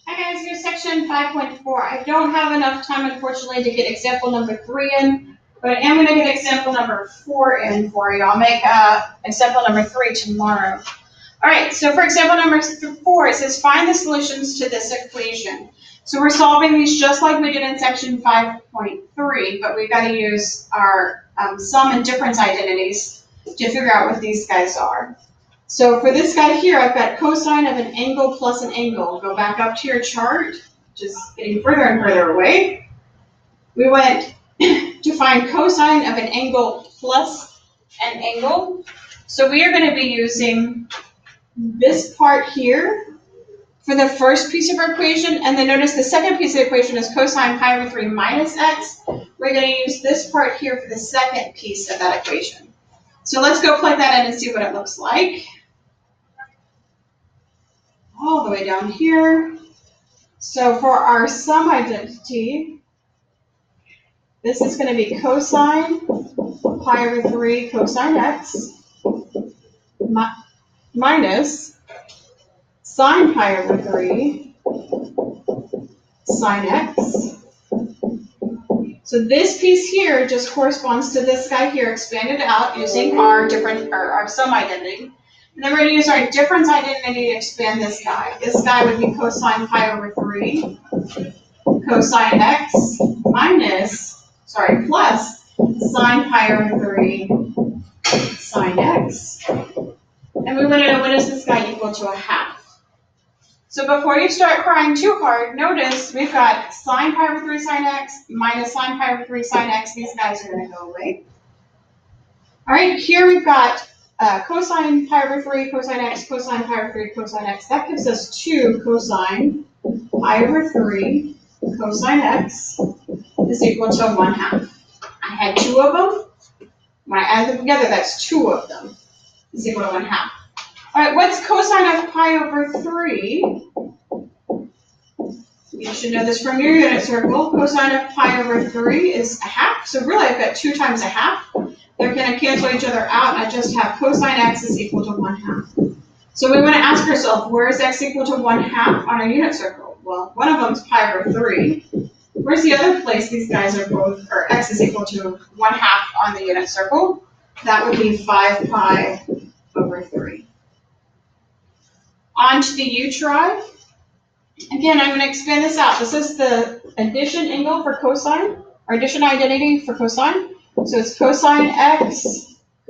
Hi guys, here's section 5.4. I don't have enough time, unfortunately, to get example number 3 in, but I am going to get example number 4 in for you. I'll make example number 3 tomorrow. All right, so for example number 4, it says find the solutions to this equation. So we're solving these just like we did in section 5.3, but we've got to use our sum and difference identities to figure out what these guys are. So for this guy here, I've got cosine of an angle plus an angle. Go back up to your chart, just getting further and further away. We went to find cosine of an angle plus an angle. So we are going to be using this part here for the first piece of our equation, and then notice the second piece of the equation is cosine pi over 3 minus x. We're going to use this part here for the second piece of that equation. So let's go plug that in and see what it looks like. All the way down here. So for our sum identity, this is going to be cosine pi over 3 cosine x minus sine pi over 3 sine x. So this piece here just corresponds to this guy here, expanded out using our sum identity. And then we're going to use our difference identity to expand this guy. This guy would be cosine pi over 3 cosine x plus sine pi over 3 sine x. And we want to know, what is this guy equal to a half? So before you start crying too hard, notice we've got sine pi over 3 sine x minus sine pi over 3 sine x. These guys are going to go away. All right, here we've got cosine pi over 3 cosine x cosine pi over 3 cosine x. That gives us 2 cosine pi over 3 cosine x is equal to 1/2. I had 2 of them. When I add them together, that's 2 of them is equal to 1/2. All right, what's cosine of pi over 3? You should know this from your unit circle. Cosine of pi over 3 is a half. So really, I've got 2 times a half. They're going to cancel each other out, and I just have cosine x is equal to 1/2. So we want to ask ourselves, where is x equal to 1/2 on our unit circle? Well, one of them is pi over 3. Where's the other place these guys are both, or x is equal to 1/2 on the unit circle? That would be 5 pi over 3. On to the u try. Again, I'm going to expand this out. This is the addition angle for cosine, or addition identity for cosine. So it's cosine x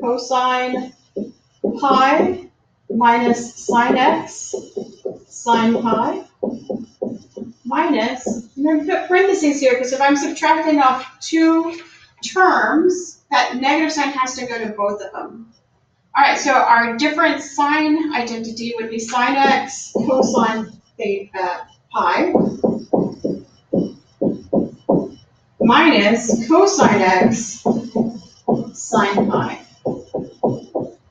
cosine pi minus sine x sine pi minus, I'm going to put parentheses here because if I'm subtracting off 2 terms, that negative sign has to go to both of them. All right, so our different sign identity would be sine x cosine pi minus cosine x sine pi.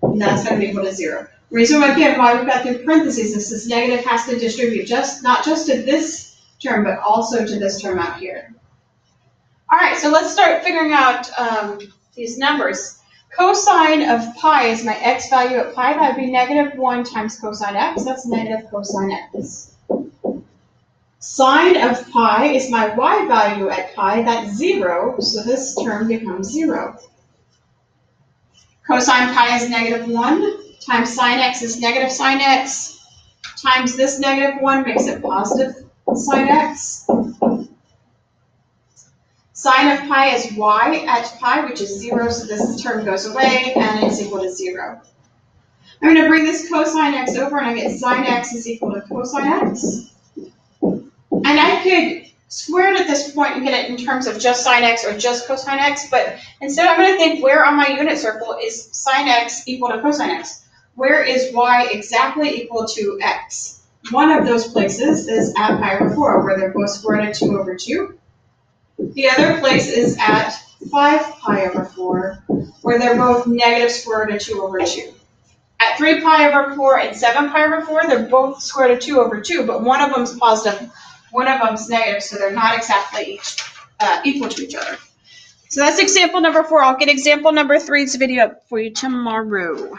And that's going to be equal to 0. The reason why we've got the parentheses is this negative has to distribute not just to this term, but also to this term out here. All right, so let's start figuring out these numbers. Cosine of pi is my x value at pi. That would be -1 times cosine x. That's negative cosine x. Sine of pi is my y value at pi. That's 0, so this term becomes 0. Cosine pi is -1 times sine x is negative sine x times this -1 makes it positive sine x. Sine of pi is y at pi, which is 0, so this term goes away, and it's equal to 0. I'm going to bring this cosine x over, and I get sine x is equal to cosine x. And I could square it at this point and get it in terms of just sine x or just cosine x, but instead I'm going to think, where on my unit circle is sine x equal to cosine x? Where is y exactly equal to x? One of those places is at pi over 4, where they're both square root of 2 over 2. The other place is at 5 pi over 4, where they're both negative square root of 2 over 2. At 3 pi over 4 and 7 pi over 4, they're both square root of 2 over 2, but one of them's positive, one of them's negative, so they're not exactly equal to each other. So that's example number 4. I'll get example number 3's video up for you tomorrow.